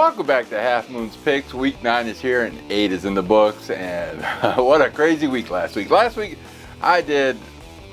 Welcome back to Halfmoon's Picks. Week 9 is here and 8 is in the books, and what a crazy week last week. Last week I did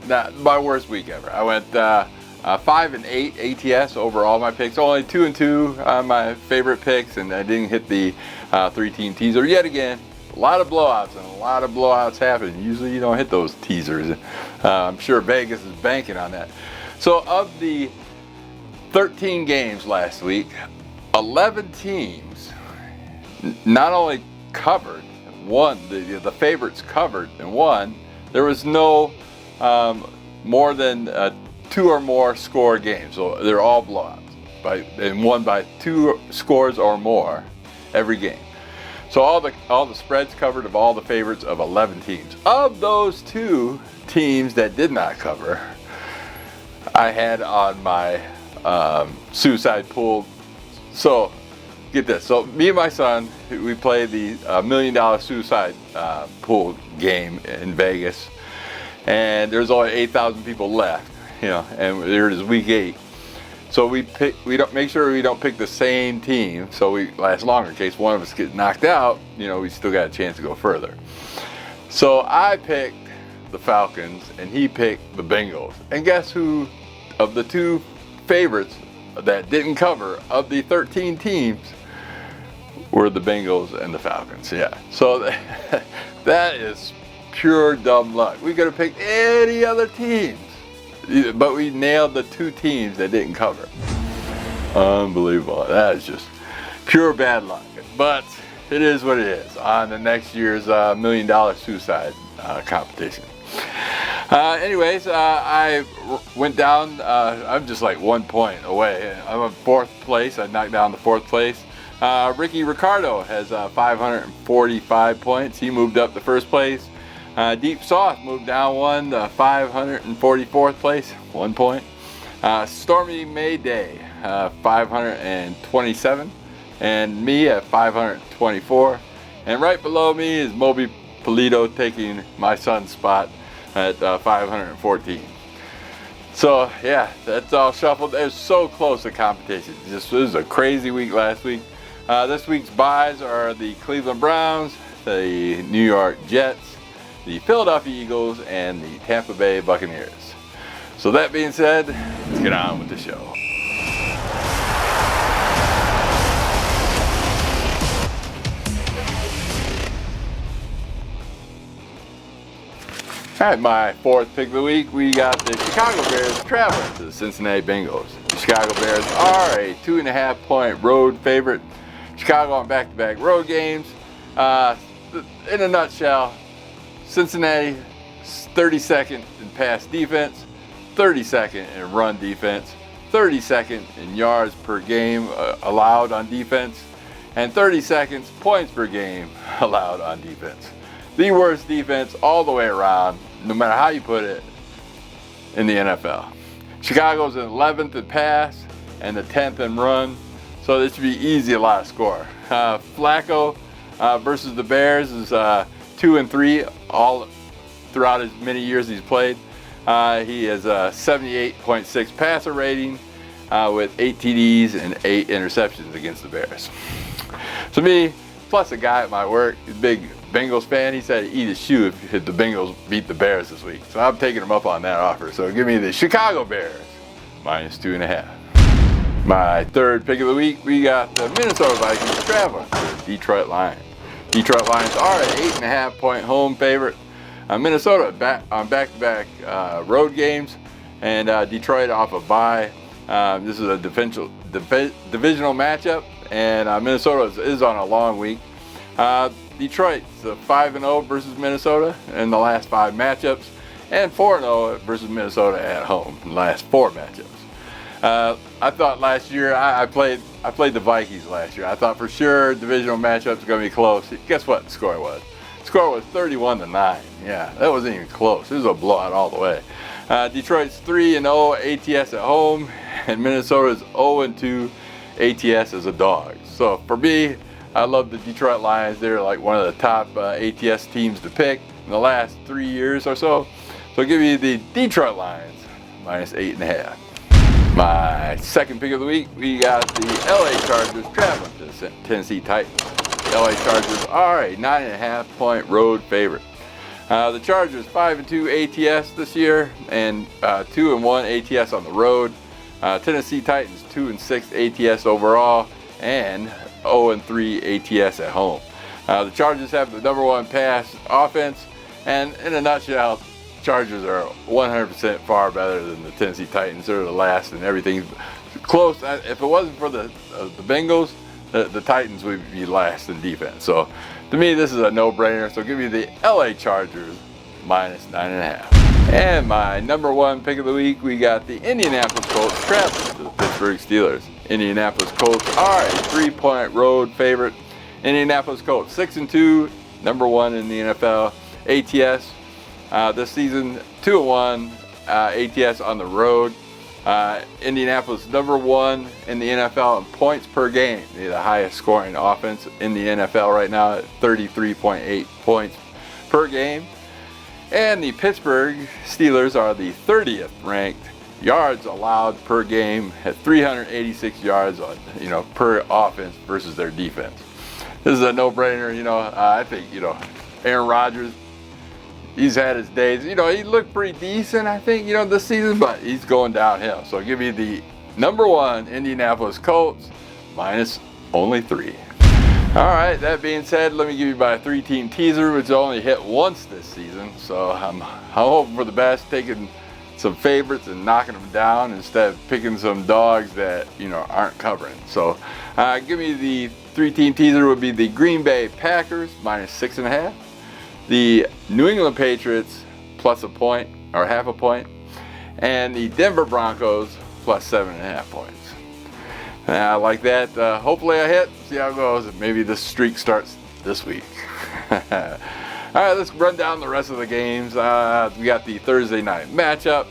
my worst week ever. I went 5 and 8 ATS over all my picks, only 2 and 2 on my favorite picks, and I didn't hit the 3-team teaser yet again. A lot of blowouts, and a lot of blowouts happen. Usually you don't hit those teasers. I'm sure Vegas is banking on that. So of the 13 games last week, 11 teams not only covered, won, the favorites covered and won. There was no more than 2 or more score games. So they're all blowouts and won by 2 scores or more every game. So all the spreads covered of all the favorites of 11 teams. Of those 2 teams that did not cover, I had on my suicide pool. So get this. So me and my son, we played the $1 million suicide pool game in Vegas, and there's only 8,000 people left. And there it is, week 8. So we don't make sure we don't pick the same team, so we last longer in case one of us gets knocked out. We still got a chance to go further. So I picked the Falcons, and he picked the Bengals. And guess who, of the 2 favorites that didn't cover of the 13 teams, were the Bengals and the Falcons. Yeah. So that is pure dumb luck. We could have picked any other teams, but we nailed the 2 teams that didn't cover. Unbelievable. That is just pure bad luck. But it is what it is on the next year's $1 million suicide competition. Anyways, I went down. I'm just like 1 point away. I'm in 4th place. I knocked down the 4th place. Ricky Ricardo has 545 points. He moved up to 1st place. Deep Sauce moved down 1 to 544th place, 1 point. Stormy Mayday, 527, and me at 524. And right below me is Moby Polito taking my son's spot at 514. So yeah, that's all shuffled. They're so close to competition. This was a crazy week last week. This week's buys are the Cleveland Browns, the New York Jets, the Philadelphia Eagles, and the Tampa Bay Buccaneers. So that being said, let's get on with the show. All right, my 4th pick of the week, we got the Chicago Bears traveling to the Cincinnati Bengals. The Chicago Bears are a 2.5-point road favorite. Chicago on back-to-back road games. In a nutshell, Cincinnati 32nd in pass defense, 32nd in run defense, 32nd in yards per game allowed on defense, and 32nd points per game allowed on defense. The worst defense all the way around, no matter how you put it, in the NFL. Chicago's in 11th in pass and the 10th in run, so this should be easy, a lot of score. Flacco versus the Bears is 2 and 3 all throughout as many years he's played. He has a 78.6 passer rating with 8 TDs and 8 interceptions against the Bears. So me, plus a guy at my work, he's a big Bengals fan, he said he'd eat his shoe if the Bengals beat the Bears this week. So I'm taking him up on that offer. So give me the Chicago Bears minus 2.5. My 3rd pick of the week, we got the Minnesota Vikings traveling to the Detroit Lions. Detroit Lions are an 8.5-point home favorite. Minnesota on back-to-back road games, and Detroit off a bye. This is a divisional matchup, and Minnesota is on a long week. Detroit's 5-0 versus Minnesota in the last 5 matchups, and 4-0 versus Minnesota at home in the last 4 matchups. I thought last year, I played the Vikings last year. I thought for sure divisional matchups were going to be close. Guess what the score was? The score was 31-9. Yeah, that wasn't even close. It was a blowout all the way. Detroit's 3-0 ATS at home, and Minnesota's 0-2 ATS as a dog. So for me, I love the Detroit Lions. They're like one of the top ATS teams to pick in the last 3 years or so. So I'll give you the Detroit Lions minus 8.5. My second pick of the week, we got the LA Chargers traveling to the Tennessee Titans. LA Chargers are a 9.5 point road favorite. The Chargers 5-2 ATS this year and 2-1 ATS on the road. Tennessee Titans 2-6 ATS overall and 0-3 ATS at home. The Chargers have the #1 pass offense, and in a nutshell, Chargers are 100% far better than the Tennessee Titans. They're the last, and everything's close. If it wasn't for the Bengals, the Titans would be last in defense. So to me, this is a no-brainer. So give me the LA Chargers -9.5. And my #1 pick of the week, we got the Indianapolis Colts traveling to the Pittsburgh Steelers. Indianapolis Colts are a 3-point road favorite. Indianapolis Colts 6-2, #1 in the NFL. ATS this season 2-1 ATS on the road. Indianapolis #1 in the NFL in points per game. They're the highest scoring offense in the NFL right now at 33.8 points per game. And the Pittsburgh Steelers are the 30th ranked yards allowed per game at 386 yards on, per offense versus their defense. This is a no-brainer. I think, Aaron Rodgers, he's had his days. He looked pretty decent, I think, this season, but he's going downhill. So give me the #1 Indianapolis Colts -3. All right, that being said, let me give you my 3-team teaser, which only hit once this season. So I'm hoping for the best, taking some favorites and knocking them down instead of picking some dogs that, aren't covering. So give me the 3-team teaser would be the Green Bay Packers -6.5. The New England Patriots +1 point or half a point, and the Denver Broncos +7.5 points. I like that. Hopefully I hit. See how it goes. Maybe this streak starts this week. All right, let's run down the rest of the games. We got the Thursday night matchup.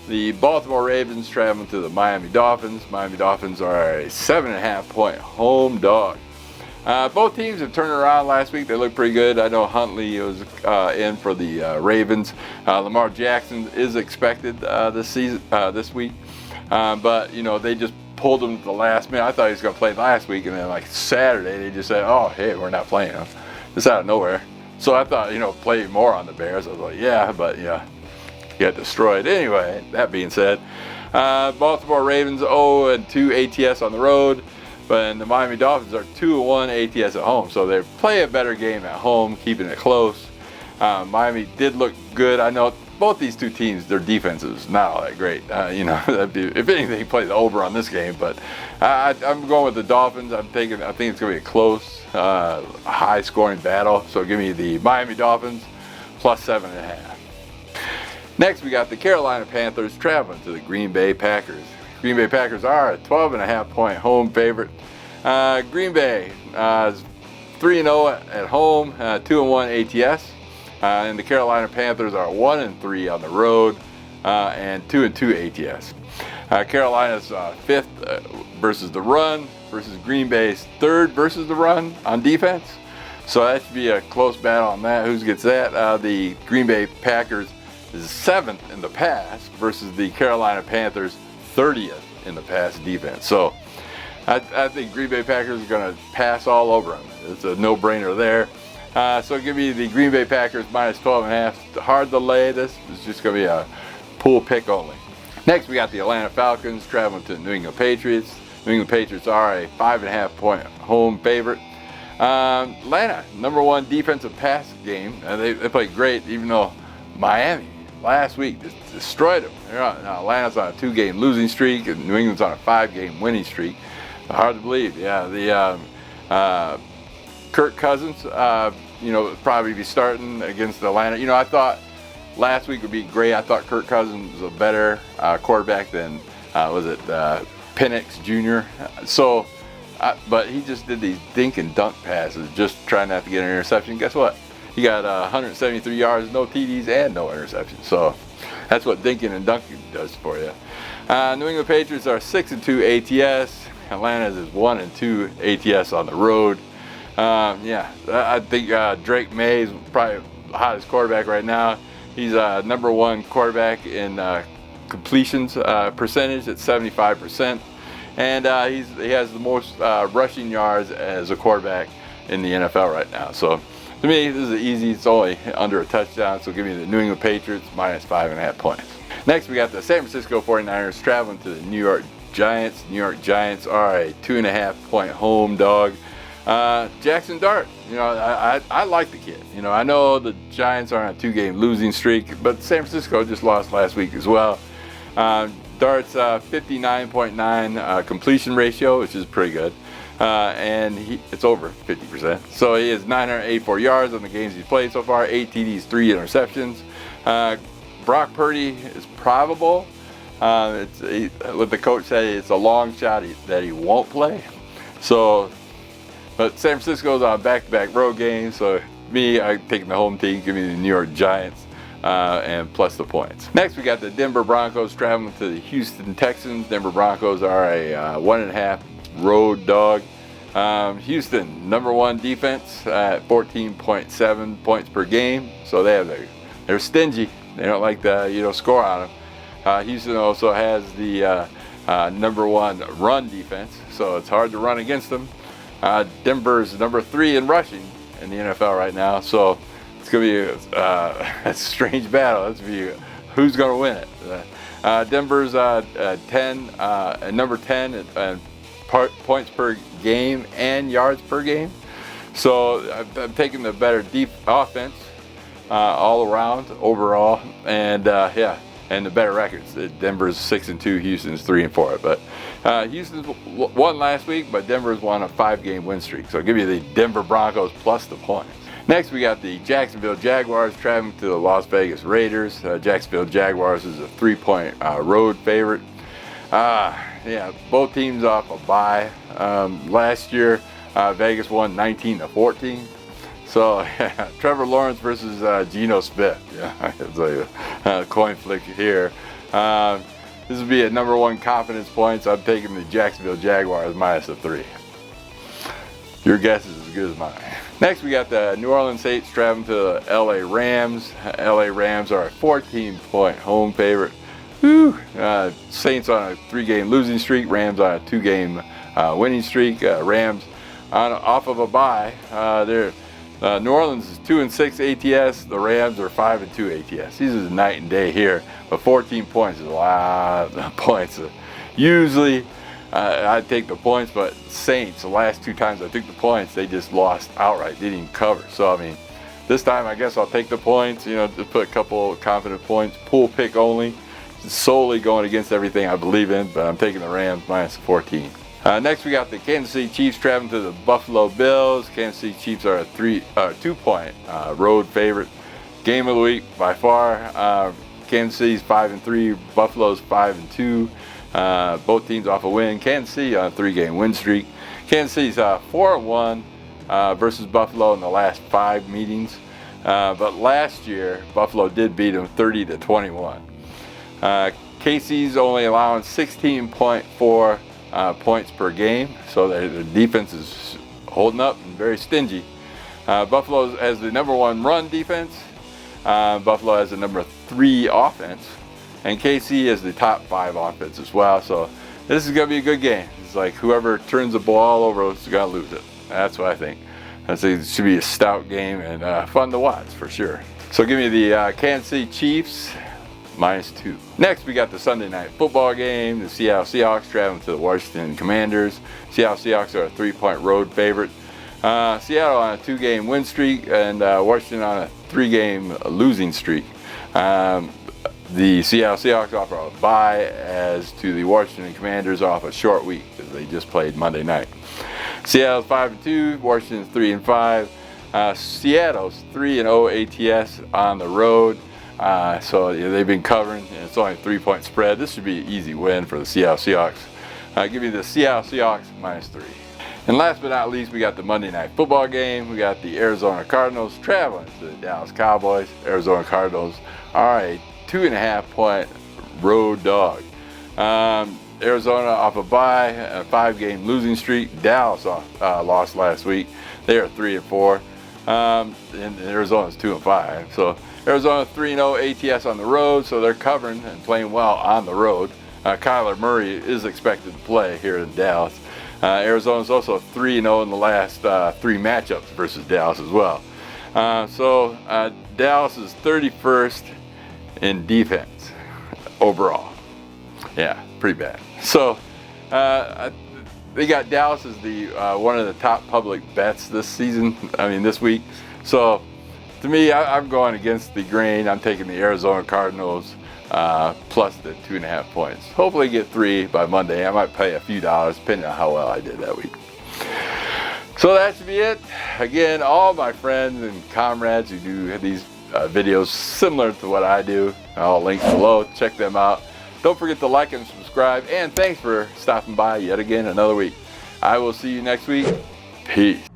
The Baltimore Ravens traveling to the Miami Dolphins. Miami Dolphins are a 7.5 point home dog. Both teams have turned around last week. They look pretty good. I know Huntley was in for the Ravens. Lamar Jackson is expected this week, but they just pulled him at the last minute. I thought he was going to play last week, and then like Saturday they just said, "Oh, hey, we're not playing him." Just out of nowhere. So I thought play more on the Bears. I was like, yeah, but yeah, get destroyed. Anyway, that being said, Baltimore Ravens 0-2 ATS on the road. But the Miami Dolphins are 2-1 ATS at home, so they play a better game at home, keeping it close. Miami did look good. I know both these two teams, their defense is not all that great. If anything, play the over on this game. But I'm going with the Dolphins. I think it's going to be a close, high-scoring battle. So give me the Miami Dolphins +7.5. Next, we got the Carolina Panthers traveling to the Green Bay Packers. Green Bay Packers are a 12.5 point home favorite. Green Bay is 3-0 at home, 2-1 ATS. And the Carolina Panthers are 1-3 on the road and 2-2 ATS. Carolina's 5th versus the run versus Green Bay's 3rd versus the run on defense. So that should be a close battle on that. Who gets that? The Green Bay Packers is 7th in the pass versus the Carolina Panthers 30th in the pass defense. So I think Green Bay Packers are going to pass all over them. It's a no-brainer there. So give me the Green Bay Packers -12.5. Hard to lay this. It's just going to be a pool pick only. Next, we got the Atlanta Falcons traveling to the New England Patriots. New England Patriots are a 5.5 point home favorite. Atlanta, #1 defensive pass game. They played great, even though Miami last week just destroyed them. Now Atlanta's on a 2-game losing streak, and New England's on a 5-game winning streak. Hard to believe. Yeah, the Kirk Cousins, probably be starting against Atlanta. I thought last week would be great. I thought Kirk Cousins was a better quarterback than Penix Jr. But he just did these dink and dunk passes, just trying not to get an interception. Guess what? He got 173 yards, no TDs, and no interceptions. So that's what dinking and dunking does for you. New England Patriots are 6-2 ATS. Atlanta's is 1-2 ATS on the road. I think Drake May is probably the hottest quarterback right now. He's #1 quarterback in completions percentage at 75%, and he has the most rushing yards as a quarterback in the NFL right now. So to me, this is easy. It's only under a touchdown, so give me the New England Patriots minus 5.5 points. Next, we got the San Francisco 49ers traveling to the New York Giants. New York Giants are a 2.5-point home dog. Jackson Dart, you know, I like the kid. You know, I know the Giants are on a 2-game losing streak, but San Francisco just lost last week as well. Dart's 59.9 completion ratio, which is pretty good. And it's over 50%. So he has 984 yards on the games he's played so far, 8 TDs, 3 interceptions. Brock Purdy is probable. What the coach said, it's a long shot that he won't play. So, but San Francisco's on back-to-back road games. So I'm taking the home team. Give me the New York Giants and plus the points. Next, we got the Denver Broncos traveling to the Houston Texans. Denver Broncos are a 1.5 road dog. Houston, #1 defense at 14.7 points per game. So they're stingy. They don't like to score on them. Houston also has the #1 run defense, so it's hard to run against them. Denver's #3 in rushing in the NFL right now, so it's going to be a strange battle. Let's see who's going to win it. Denver's number 10 in points per game and yards per game. So I'm taking the better deep offense all around overall, and and the better records. Denver's 6-2, Houston's 3-4. But Houston's won last week, but Denver's won a 5-game win streak. So I'll give you the Denver Broncos plus the points. Next, we got the Jacksonville Jaguars traveling to the Las Vegas Raiders. Jacksonville Jaguars is a 3-point road favorite. Both teams off a bye. Last year, Vegas won 19-14. So Trevor Lawrence versus Geno Smith. Yeah, it's like a coin flick here. This would be a #1 confidence points. I'm taking the Jacksonville Jaguars minus the 3. Your guess is as good as mine. Next, we got the New Orleans Saints traveling to the LA Rams. LA Rams are a 14-point home favorite. Woo. Saints on a 3-game losing streak. Rams on a 2-game winning streak. Rams off of a bye. New Orleans is 2-6 ATS. The Rams are 5-2 ATS. These are night and day here, but 14 points is a lot of points. Usually, I take the points, but Saints, the last 2 times I took the points, they just lost outright. They didn't even cover. So I mean, this time I guess I'll take the points. You know, just put a couple confident points. Pool pick only. Solely going against everything I believe in, but I'm taking the Rams minus 14. Next, we got the Kansas City Chiefs traveling to the Buffalo Bills. Kansas City Chiefs are a 2-point road favorite. Game of the week by far. Kansas City's 5-3. Buffalo's 5-2. Both teams off a win. Kansas City on a 3-game win streak. Kansas City's 4-1 versus Buffalo in the last 5 meetings. But last year, Buffalo did beat them 30-21. KC's only allowing 16.4 points per game, so their defense is holding up and very stingy. Buffalo has the #1 run defense. Buffalo has the #3 offense, and KC has the top 5 offense as well. So this is going to be a good game. It's like whoever turns the ball over is going to lose it. That's what I think. I think it should be a stout game and fun to watch for sure. So give me the Kansas City Chiefs minus 2. Next, we got the Sunday night football game. The Seattle Seahawks traveling to the Washington Commanders. Seattle Seahawks are a 3-point road favorite. Seattle on a 2-game win streak, and Washington on a 3-game losing streak. The Seattle Seahawks off a bye, as to the Washington Commanders off a short week because they just played Monday night. Seattle's 5-2. Washington's 3-5. Seattle's 3-0 ATS on the road. So they've been covering, and it's only a 3-point spread. This should be an easy win for the Seattle Seahawks. Give me the Seattle Seahawks minus 3. And last but not least, we got the Monday night football game. We got the Arizona Cardinals traveling to the Dallas Cowboys. Arizona Cardinals are a 2.5-point road dog. Arizona off a bye, a 5-game losing streak. Dallas lost last week. They are 3-4. And Arizona's 2-5. So Arizona 3-0 ATS on the road, so they're covering and playing well on the road. Kyler Murray is expected to play here in Dallas. Arizona's also 3-0 in the last 3 matchups versus Dallas as well. So Dallas is 31st in defense overall. Yeah, pretty bad. So they got Dallas as the one of the top public bets this season. I mean, this week. So to me, I'm going against the grain. I'm taking the Arizona Cardinals plus the 2.5 points. Hopefully get 3 by Monday. I might pay a few dollars depending on how well I did that week. So that should be it. Again, all my friends and comrades who do these videos similar to what I do, I'll link below. Check them out. Don't forget to like and subscribe. And thanks for stopping by yet again another week. I will see you next week. Peace.